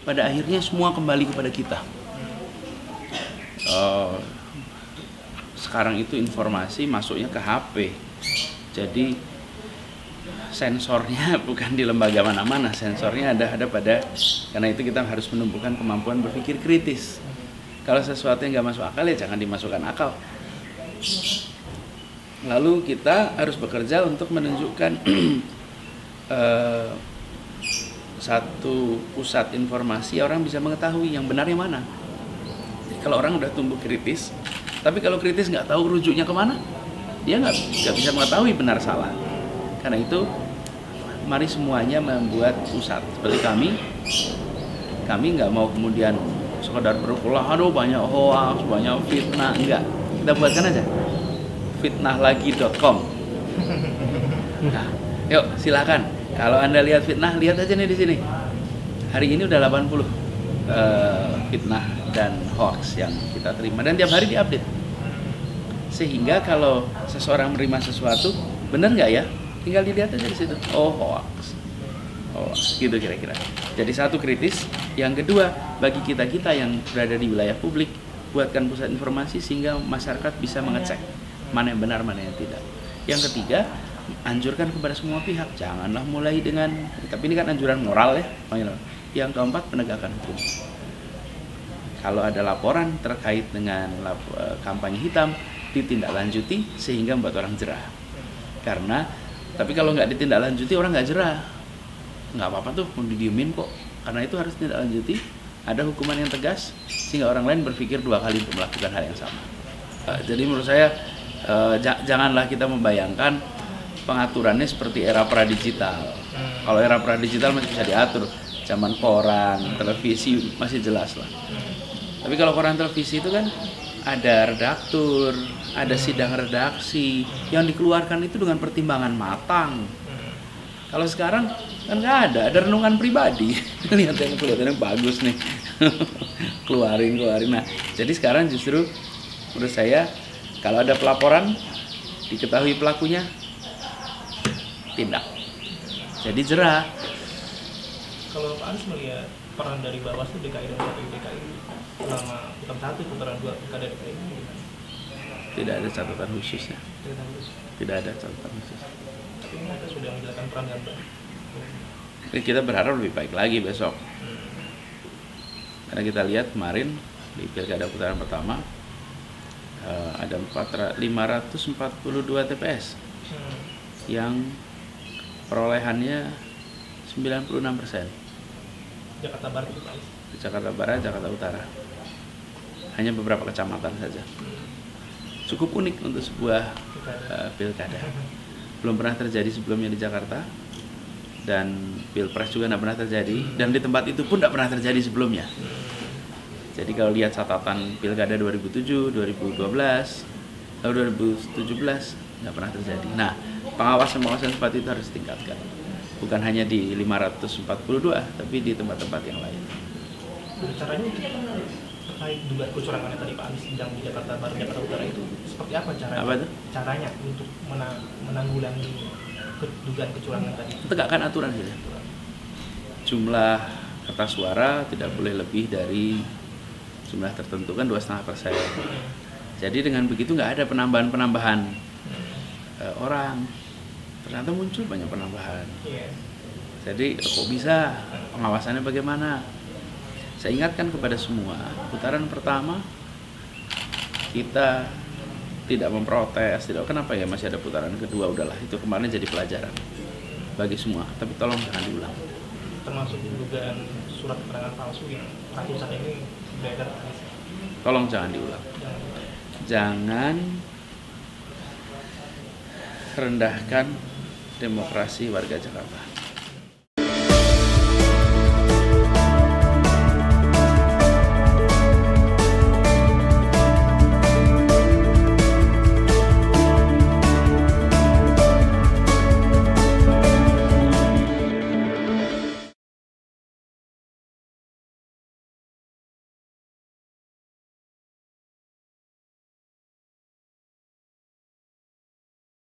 pada akhirnya semua kembali kepada kita. Sekarang itu informasi masuknya ke HP, jadi sensornya bukan di lembaga mana-mana, sensornya ada pada, karena itu kita harus menumbuhkan kemampuan berpikir kritis. Kalau sesuatu yang nggak masuk akal ya jangan dimasukkan akal. Lalu kita harus bekerja untuk menunjukkan satu pusat informasi, orang bisa mengetahui yang benar yang mana. Jadi kalau orang udah tumbuh kritis, tapi kalau kritis nggak tahu rujuknya kemana, dia nggak bisa mengetahui benar salah. Karena itu mari semuanya membuat pusat. Seperti kami nggak mau kemudian sekedar berukulah, aduh banyak hoax, banyak fitnah, enggak. Kita buatkan aja fitnahlagi.com. Nah, yuk silakan. Kalau Anda lihat fitnah, lihat aja nih di sini. Hari ini udah 80 fitnah dan hoax yang kita terima, dan tiap hari diupdate. Sehingga kalau seseorang menerima sesuatu, benar nggak ya? Tinggal dilihat aja di situ. Oh, hoax. Gitu kira-kira. Jadi satu kritis. Yang kedua, bagi kita yang berada di wilayah publik, buatkan pusat informasi sehingga masyarakat bisa mengecek mana yang benar, mana yang tidak. Yang ketiga, anjurkan kepada semua pihak, janganlah mulai dengan, tapi ini kan anjuran moral ya. Yang keempat, penegakan hukum. Kalau ada laporan terkait dengan kampanye hitam, ditindaklanjuti sehingga membuat orang jerah. Tapi kalau nggak ditindaklanjuti, orang nggak jerah. Nggak apa-apa tuh, mau didiemin kok. Karena itu harus ditindaklanjuti, ada hukuman yang tegas sehingga orang lain berpikir dua kali untuk melakukan hal yang sama. Jadi menurut saya janganlah kita membayangkan pengaturannya seperti era pradigital. Kalau era pradigital masih bisa diatur, zaman koran, televisi masih jelas lah. Tapi kalau koran televisi itu kan ada redaktur, ada sidang redaksi yang dikeluarkan itu dengan pertimbangan matang. Kalau sekarang kan nggak ada renungan pribadi. Lihat yang bagus nih, keluarin. Nah, jadi sekarang justru menurut saya kalau ada pelaporan, diketahui pelakunya, tindak. Jadi jerah. Kalau Pak Anies melihat peran dari Bawaslu DKI dan KPU DKI selama putaran 1, putaran 2 pilkada DKI ini gimana? Tidak ada catatan khususnya. Tidak ada catatan khusus. Tapi mereka sudah menjalankan peran dengan baik. Kita berharap lebih baik lagi besok. Karena kita lihat kemarin di pilkada putaran pertama ada 542 TPS yang perolehannya 96%. Jakarta Barat itu Pak. Jakarta Barat, Jakarta Utara. Hanya beberapa kecamatan saja. Cukup unik untuk sebuah pilkada. Belum pernah terjadi sebelumnya di Jakarta, dan pilpres juga tidak pernah terjadi, dan di tempat itu pun tidak pernah terjadi sebelumnya. Jadi kalau lihat catatan pilkada 2007, 2012, lalu 2017 tidak pernah terjadi. Nah, pengawasan seperti itu harus ditingkatkan. Bukan hanya di 542, tapi di tempat-tempat yang lain. Caranya terkait dugaan kecurangan yang tadi Pak Anies bilang di Jakarta Barat, Jakarta Utara itu seperti apa caranya? Apa itu? Caranya untuk menanggulangi dugaan kecurangan tadi? Tegakkan aturan gitu. Jumlah kertas suara tidak boleh lebih dari jumlah tertentu, kan 2,5%. Jadi dengan begitu nggak ada penambahan orang. Ternyata muncul banyak penambahan. Jadi kok bisa? Pengawasannya bagaimana? Saya ingatkan kepada semua, putaran pertama kita tidak memprotes, kenapa ya masih ada putaran kedua, udahlah itu kemarin jadi pelajaran bagi semua, tapi tolong jangan diulang. Termasuk dugaan surat keterangan palsu yang ratusan ini beredar. Tolong jangan diulang. Jangan rendahkan demokrasi warga Jakarta.